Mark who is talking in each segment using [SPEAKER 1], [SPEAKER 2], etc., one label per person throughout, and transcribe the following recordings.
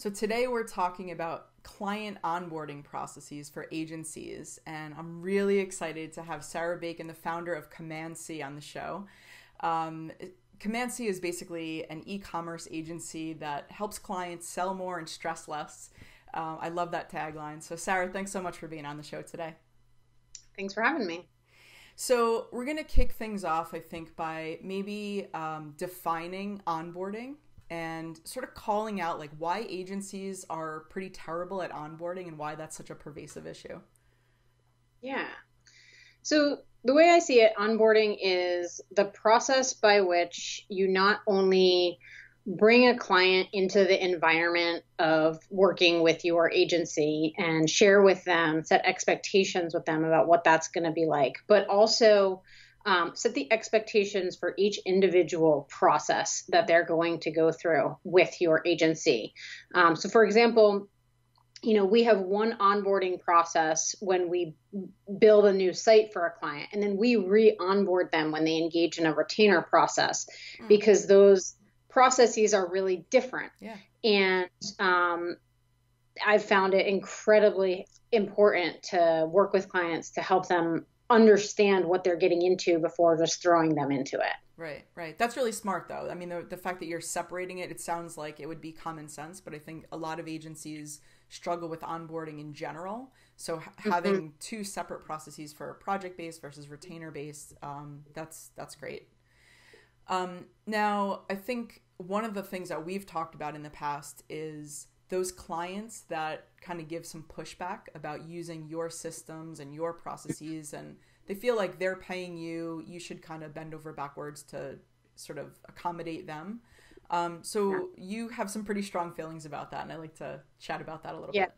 [SPEAKER 1] So today we're talking about client onboarding processes for agencies, and I'm really excited to have Sara Bacon, the founder of Command C, on the show. Um, Command C is basically an e-commerce agency that helps clients sell more and stress less. I love that tagline. So Sara, thanks so much for being on the show today.
[SPEAKER 2] Thanks for having me.
[SPEAKER 1] So we're going to kick things off, I think, by maybe defining onboarding and sort of calling out like why agencies are pretty terrible at onboarding and why that's such a pervasive issue.
[SPEAKER 2] Yeah. So the way I see it, onboarding is the process by which you not only bring a client into the environment of working with your agency and share with them, set expectations with them about what that's going to be like, but also set the expectations for each individual process that they're going to go through with your agency. So for example, we have one onboarding process when we build a new site for a client, and then we re-onboard them when they engage in a retainer process
[SPEAKER 1] Mm,
[SPEAKER 2] because those processes are really different.
[SPEAKER 1] yeah.
[SPEAKER 2] And I've found it incredibly important to work with clients to help them understand what they're getting into before just throwing them into it.
[SPEAKER 1] Right, right. That's really smart, though. I mean, the fact that you're separating it, it sounds like it would be common sense, but I think a lot of agencies struggle with onboarding in general. So
[SPEAKER 2] Mhm.
[SPEAKER 1] having two separate processes for project based versus retainer based, that's great. Now, I think one of the things that we've talked about in the past is those clients that kind of give some pushback about using your systems and your processes, and they feel like they're paying you, you should kind of bend over backwards to sort of accommodate them.
[SPEAKER 2] Yeah.
[SPEAKER 1] So you have some pretty strong feelings about that, and I like to chat about that a little
[SPEAKER 2] Yeah.
[SPEAKER 1] bit.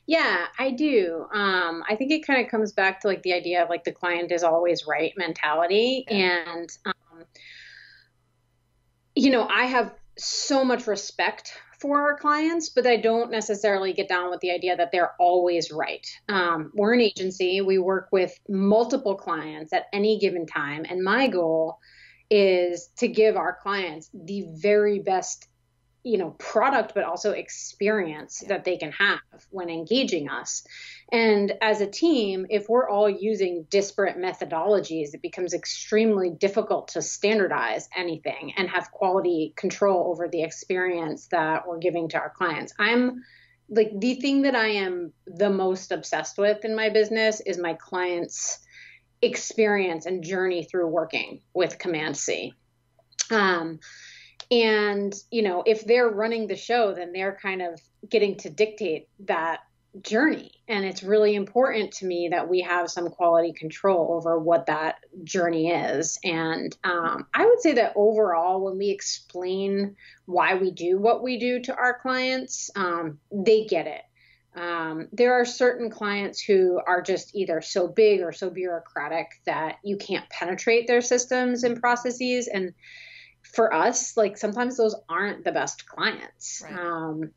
[SPEAKER 2] Yeah, I do. I think it kind of comes back to like the idea of like the client is always right mentality.
[SPEAKER 1] Yeah.
[SPEAKER 2] And, I have so much respect for our clients, but I don't necessarily get down with the idea that they're always right.
[SPEAKER 1] Right.
[SPEAKER 2] We're an agency, we work with multiple clients at any given time. And my goal is to give our clients the very best product, but also experience
[SPEAKER 1] Yeah.
[SPEAKER 2] that they can have when engaging us. And as a team, if we're all using disparate methodologies, it becomes extremely difficult to standardize anything and have quality control over the experience that we're giving to our clients. I'm like the thing that I am the most obsessed with in my business is my clients' experience and journey through working with Command C. Um, and, if they're running the show, then they're kind of getting to dictate that journey. And it's really important to me that we have some quality control over what that journey is. And I would say that overall, when we explain why we do what we do to our clients, they get it. There are certain clients who are just either so big or so bureaucratic that you can't penetrate their systems and processes. And for us, like sometimes those aren't the best clients
[SPEAKER 1] Right.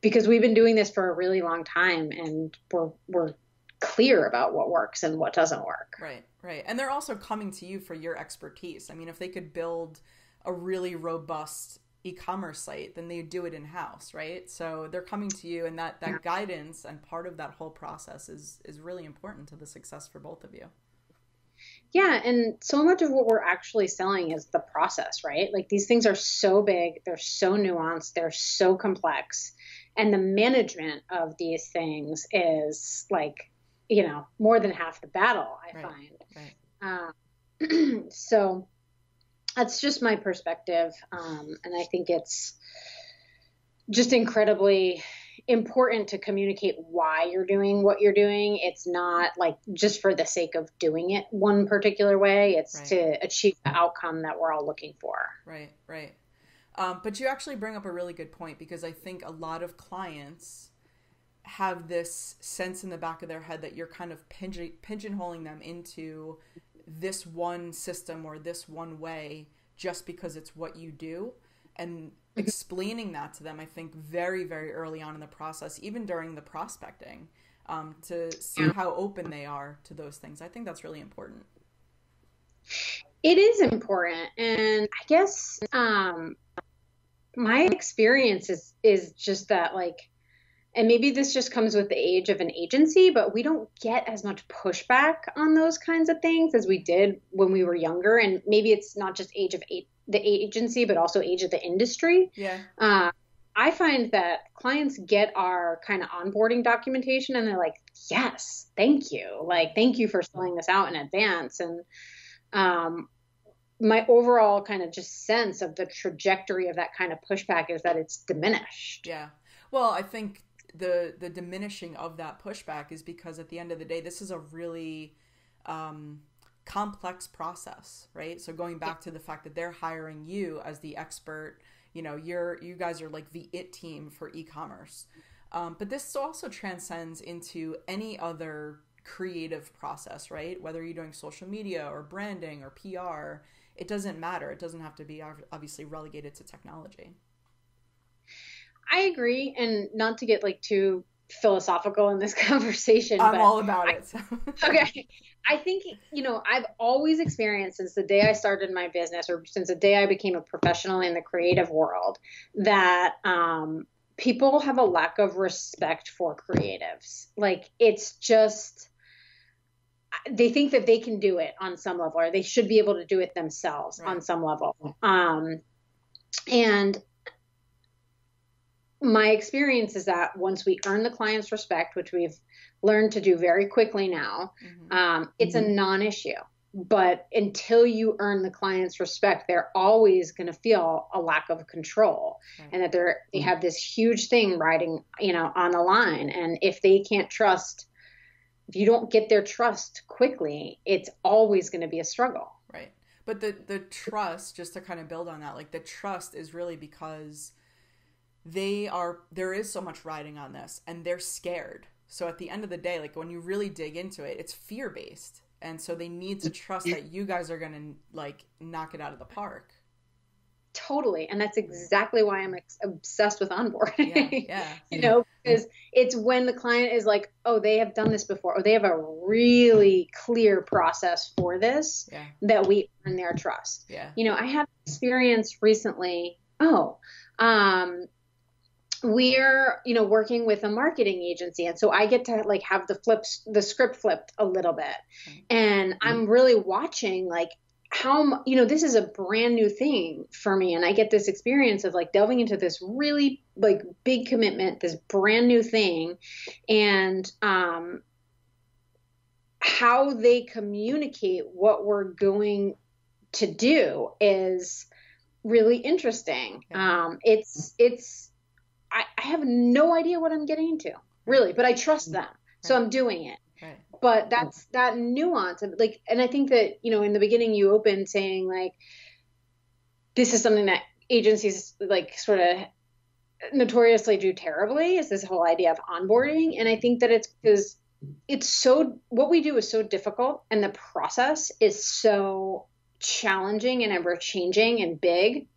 [SPEAKER 2] because we've been doing this for a really long time and we're clear about what works and what doesn't work.
[SPEAKER 1] Right, right. And they're also coming to you for your expertise. I mean, if they could build a really robust e-commerce site, then they do it in-house, right? So they're coming to you, and that guidance and part of that whole process is really important to the success for both of you.
[SPEAKER 2] Yeah, and so much of what we're actually selling is the process, right? Like these things are so big, they're so nuanced, they're so complex, and the management of these things is like, more than half the battle, I
[SPEAKER 1] Right, right.
[SPEAKER 2] find. So that's just my perspective. And I think it's just incredibly important to communicate why you're doing what you're doing. It's not like just for the sake of doing it one particular way. It's
[SPEAKER 1] Right,
[SPEAKER 2] to achieve the outcome that we're all looking for.
[SPEAKER 1] right, right. But you actually bring up a really good point because I think a lot of clients have this sense in the back of their head that you're kind of pigeonholing them into this one system or this one way just because it's what you do. And explaining that to them, I think, very, very early on in the process, even during the prospecting, to see how open they are to those things. I think that's really important.
[SPEAKER 2] It is important. And I guess My experience is just that, like, and maybe this just comes with the age of an agency, but we don't get as much pushback on those kinds of things as we did when we were younger. And maybe it's not just age of the agency, but also age of the industry.
[SPEAKER 1] Yeah.
[SPEAKER 2] I find that clients get our kind of onboarding documentation and they're like, yes, thank you. Like, thank you for filling this out in advance. And my overall kind of just sense of the trajectory of that kind of pushback is that it's diminished.
[SPEAKER 1] Yeah. Well, I think the diminishing of that pushback is because at the end of the day, this is a really complex process, right? So going back to the fact that they're hiring you as the expert, you know, you guys are like the it team for e-commerce. But this also transcends into any other creative process, right? Whether you're doing social media or branding or PR, it doesn't matter. It doesn't have to be obviously relegated to technology.
[SPEAKER 2] I agree. And not to get like too philosophical in this conversation,
[SPEAKER 1] I'm
[SPEAKER 2] but
[SPEAKER 1] all about it. So.
[SPEAKER 2] Okay. I think, I've always experienced since the day I started my business or since the day I became a professional in the creative world that people have a lack of respect for creatives. Like, it's just, they think that they can do it on some level, or they should be able to do it themselves on some level. And my experience is that once we earn the client's respect, which we've learned to do very quickly now, it's a non-issue. But until you earn the client's respect, they're always going to feel a lack of control, and that they have this huge thing riding, on the line. And if you don't get their trust quickly, it's always going to be a struggle.
[SPEAKER 1] Right. But the trust, just to kind of build on that, like the trust is really because there is so much riding on this and they're scared. So at the end of the day, like when you really dig into it, it's fear-based. And so they need to trust that you guys are going to like knock it out of the park.
[SPEAKER 2] Totally. And that's exactly why I'm obsessed with onboarding.
[SPEAKER 1] Yeah.
[SPEAKER 2] Because it's when the client is like, oh, they have done this before, or they have a really clear process for this, that we earn their trust.
[SPEAKER 1] Yeah.
[SPEAKER 2] I had experience recently. We're, working with a marketing agency. And so I get to like have the script flipped a little bit. And I'm really watching like how, this is a brand new thing for me. And I get this experience of like delving into this really like big commitment, this brand new thing. And, how they communicate what we're going to do is really interesting. I have no idea what I'm getting into, really, but I trust them. So I'm doing it.
[SPEAKER 1] Right.
[SPEAKER 2] But that's that nuance of like, and I think that, in the beginning you opened saying like, this is something that agencies like sort of notoriously do terribly, is this whole idea of onboarding. And I think that it's because what we do is so difficult and the process is so challenging and ever changing and big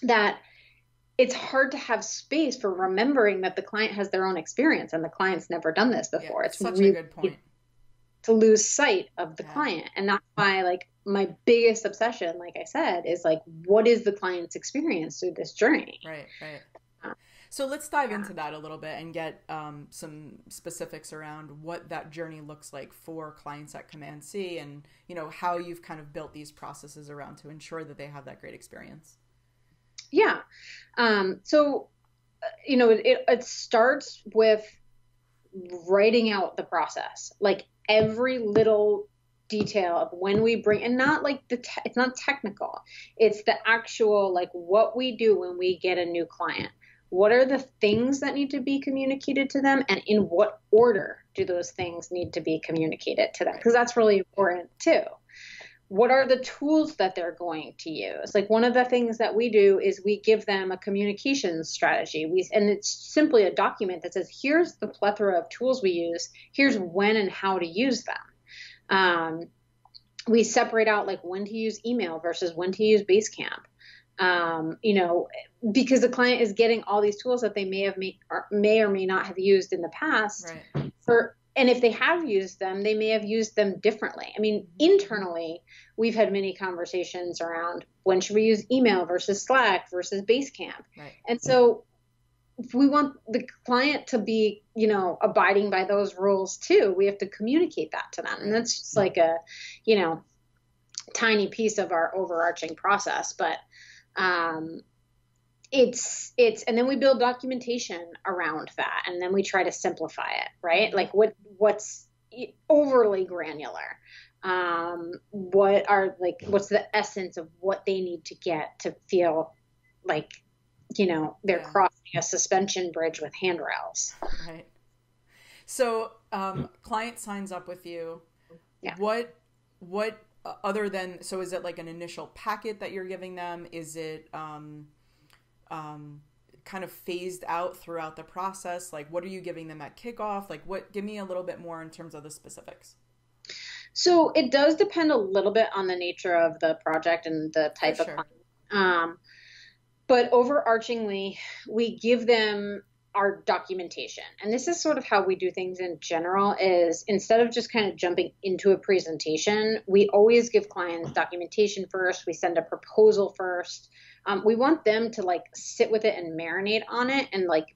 [SPEAKER 2] that it's hard to have space for remembering that the client has their own experience and the client's never done this before.
[SPEAKER 1] It's such a good point.
[SPEAKER 2] To lose sight of the client. And that's why like my biggest obsession, like I said, is like, what is the client's experience through this journey?
[SPEAKER 1] Right. So let's dive into that a little bit and get some specifics around what that journey looks like for clients at Command C and, how you've kind of built these processes around to ensure that they have that great experience.
[SPEAKER 2] Yeah. So, it starts with writing out the process, like every little detail of when we bring, and not like it's not technical. It's the actual, like what we do when we get a new client. What are the things that need to be communicated to them, and in what order do those things need to be communicated to them? Because that's really important too. What are the tools that they're going to use? Like one of the things that we do is we give them a communications strategy. And it's simply a document that says, here's the plethora of tools we use. Here's when and how to use them. We separate out like when to use email versus when to use Basecamp. Because the client is getting all these tools that they may or may not have used in the past and if they have used them, they may have used them differently. I mean, internally, we've had many conversations around when should we use email versus Slack versus Basecamp.
[SPEAKER 1] Right.
[SPEAKER 2] And so if we want the client to be, abiding by those rules too, we have to communicate that to them. And that's just like a, tiny piece of our overarching process. But it's and then we build documentation around that, and then we try to simplify it, right? Like what's overly granular, what's the essence of what they need to get to feel like they're crossing a suspension bridge with handrails.
[SPEAKER 1] Right. So client signs up with you.
[SPEAKER 2] Yeah.
[SPEAKER 1] What other than, so is it like an initial packet that you're giving them? Is it kind of phased out throughout the process? Like, what are you giving them at kickoff? Like, give me a little bit more in terms of the specifics.
[SPEAKER 2] So it does depend a little bit on the nature of the project and the type of client. But overarchingly, we give them our documentation. And this is sort of how we do things in general, is instead of just kind of jumping into a presentation, we always give clients documentation first. We send a proposal first. We want them to like sit with it and marinate on it and like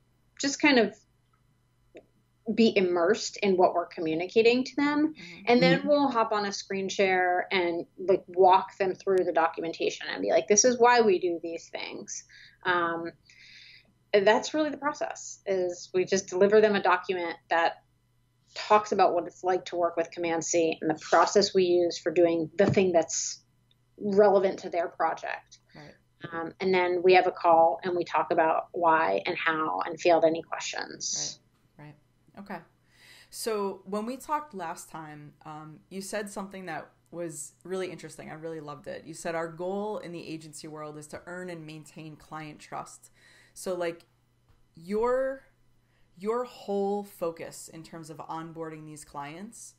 [SPEAKER 2] just kind of be immersed in what we're communicating to them. And then we'll hop on a screen share and like walk them through the documentation and be like, this is why we do these things. That's really the process, is we just deliver them a document that talks about what it's like to work with Command C and the process we use for doing the thing that's relevant to their project.
[SPEAKER 1] Right.
[SPEAKER 2] And then we have a call and we talk about why and how and field any questions.
[SPEAKER 1] Right. Okay. So when we talked last time, you said something that was really interesting. I really loved it. You said our goal in the agency world is to earn and maintain client trust. So like your whole focus in terms of onboarding these clients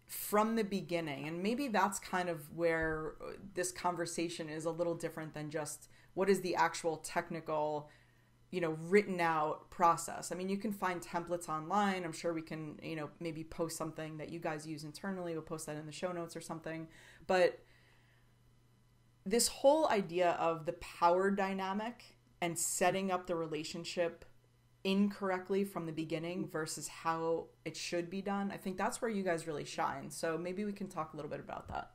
[SPEAKER 1] from the beginning, and maybe that's kind of where this conversation is a little different than just what is the actual technical, written out process. I mean, you can find templates online. I'm sure we can, maybe post something that you guys use internally. We'll post that in the show notes or something. But this whole idea of the power dynamic and setting up the relationship incorrectly from the beginning versus how it should be done, I think that's where you guys really shine. So maybe we can talk a little bit about that.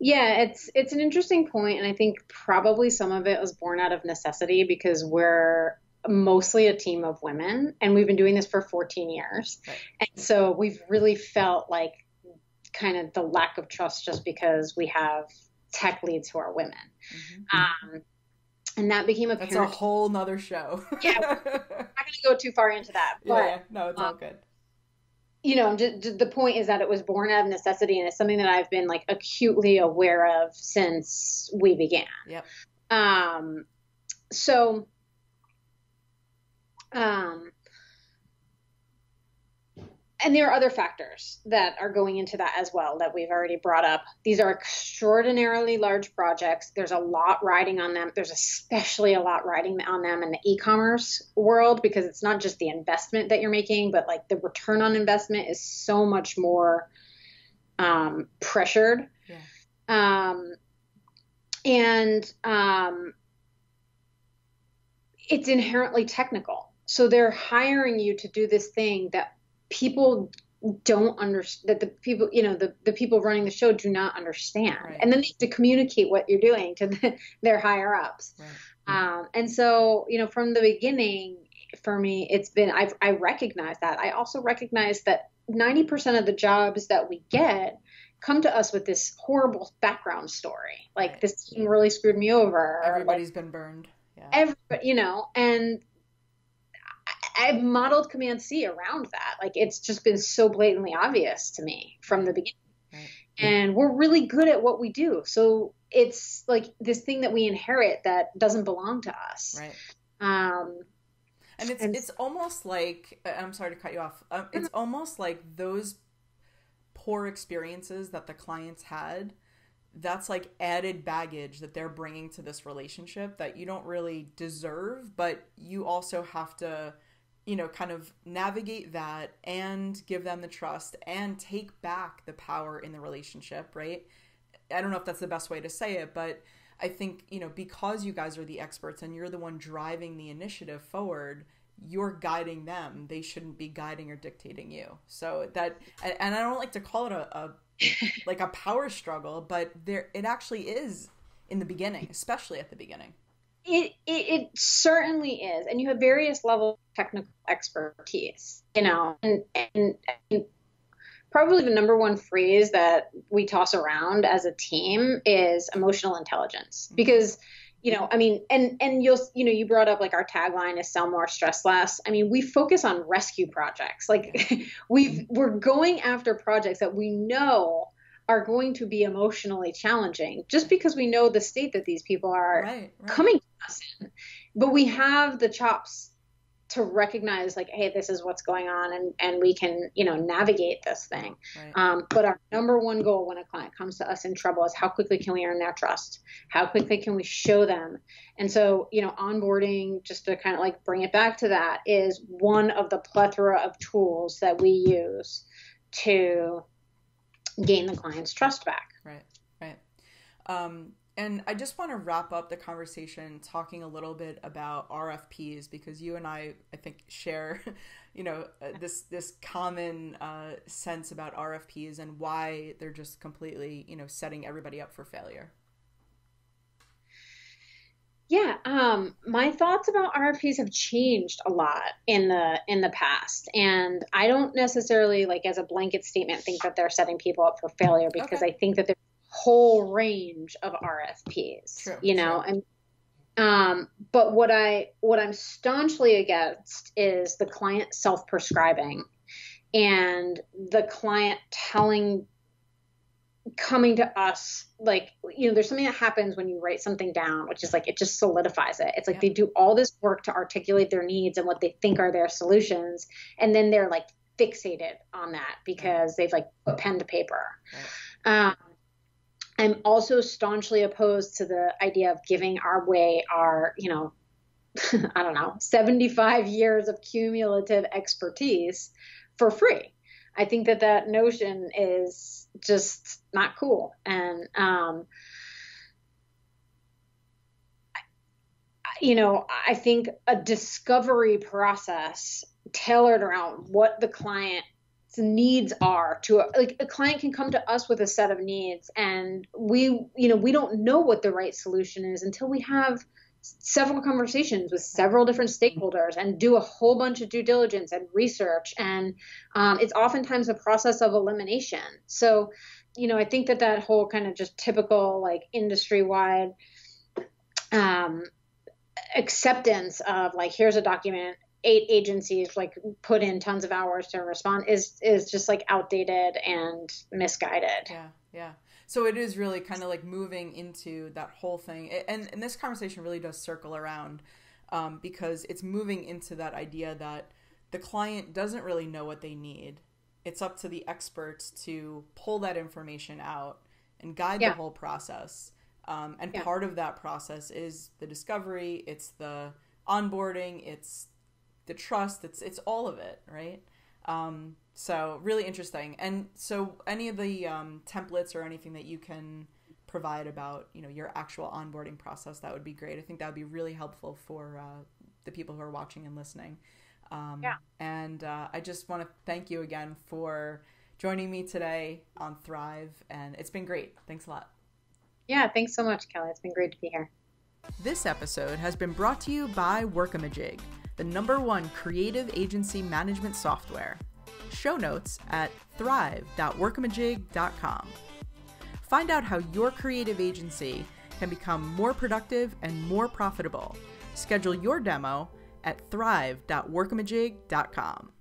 [SPEAKER 2] Yeah, it's an interesting point, and I think probably some of it was born out of necessity because we're mostly a team of women, and we've been doing this for 14 years.
[SPEAKER 1] Right.
[SPEAKER 2] And so we've really felt like kind of the lack of trust just because we have tech leads who are women. And that became apparent.
[SPEAKER 1] That's a whole nother show.
[SPEAKER 2] Yeah, I'm not going to go too far into that. But,
[SPEAKER 1] no, it's all good.
[SPEAKER 2] Just, the point is that it was born out of necessity, and it's something that I've been like acutely aware of since we began.
[SPEAKER 1] Yep.
[SPEAKER 2] And there are other factors that are going into that as well that we've already brought up. These are extraordinarily large projects. There's a lot riding on them. There's especially a lot riding on them in the e-commerce world, because it's not just the investment that you're making, but like the return on investment is so much more pressured.
[SPEAKER 1] Yeah.
[SPEAKER 2] It's inherently technical. So they're hiring you to do this thing that people don't understand, that the people, the people running the show do not understand.
[SPEAKER 1] Right.
[SPEAKER 2] And then they have to communicate what you're doing to their higher ups.
[SPEAKER 1] Right.
[SPEAKER 2] And so, from the beginning, for me, it's been, I recognize that. I also recognize that 90% of the jobs that we get come to us with this horrible background story. Like,
[SPEAKER 1] right.
[SPEAKER 2] This team really screwed me over.
[SPEAKER 1] Everybody's been burned. Yeah.
[SPEAKER 2] And I've modeled Command C around that. Like, it's just been so blatantly obvious to me from the beginning.
[SPEAKER 1] Right.
[SPEAKER 2] And we're really good at what we do. So it's like this thing that we inherit that doesn't belong to us.
[SPEAKER 1] Right. And it's almost like, I'm sorry to cut you off. It's almost like those poor experiences that the clients had, that's like added baggage that they're bringing to this relationship that you don't really deserve, but you also have to kind of navigate that and give them the trust and take back the power in the relationship, right? I don't know if that's the best way to say it, but I think, because you guys are the experts and you're the one driving the initiative forward, you're guiding them. They shouldn't be guiding or dictating you. So that, and I don't like to call it like a power struggle, but it actually is in the beginning, especially at the beginning.
[SPEAKER 2] It certainly is. And you have various levels of technical expertise, and probably the number one phrase that we toss around as a team is emotional intelligence, because, and you brought up like our tagline is sell more, stress less. I mean, we focus on rescue projects. Like we're going after projects that we know are going to be emotionally challenging just because we know the state that these people are coming to us in. But we have the chops to recognize like, hey, this is what's going on, and we can, navigate this thing. Right. But our number one goal when a client comes to us in trouble is how quickly can we earn their trust? How quickly can we show them? And so, onboarding, just to kind of like bring it back to that, is one of the plethora of tools that we use to gain the client's trust back.
[SPEAKER 1] Right. And I just want to wrap up the conversation talking a little bit about RFPs, because you and I think share, this common sense about RFPs and why they're just completely, setting everybody up for failure.
[SPEAKER 2] Yeah, my thoughts about RFPs have changed a lot in the past, and I don't necessarily, like as a blanket statement, think that they're setting people up for failure, because I think that there's a whole range of RFPs. True. And but what I'm staunchly against is the client self-prescribing and the client coming to us, like, there's something that happens when you write something down, which is like, it just solidifies it. It's like they do all this work to articulate their needs and what they think are their solutions. And then they're like fixated on that because they've like put pen to paper. Right. I'm also staunchly opposed to the idea of giving away our, I don't know, 75 years of cumulative expertise for free. I think that notion is just not cool. And, I think a discovery process tailored around what the client's needs are, to like a client can come to us with a set of needs, and we don't know what the right solution is until we have several conversations with several different stakeholders and do a whole bunch of due diligence and research. And it's oftentimes a process of elimination. So, I think that whole kind of just typical like industry-wide acceptance of like, here's a document, 8 agencies like put in tons of hours to respond is just like outdated and misguided.
[SPEAKER 1] Yeah. So it is really kind of like moving into that whole thing. And this conversation really does circle around because it's moving into that idea that the client doesn't really know what they need. It's up to the experts to pull that information out and guide the whole process. And part of that process is the discovery, it's the onboarding, it's the trust, it's all of it, right? So really interesting. And so any of the templates or anything that you can provide about, your actual onboarding process, that would be great. I think that would be really helpful for the people who are watching and listening. And I just want to thank you again for joining me today on Thrive. And it's been great. Thanks a lot.
[SPEAKER 2] Yeah, thanks so much, Kelly. It's been great to be here.
[SPEAKER 1] This episode has been brought to you by Workamajig, the #1 creative agency management software. Show notes at thrive.workamajig.com. Find out how your creative agency can become more productive and more profitable. Schedule your demo at thrive.workamajig.com.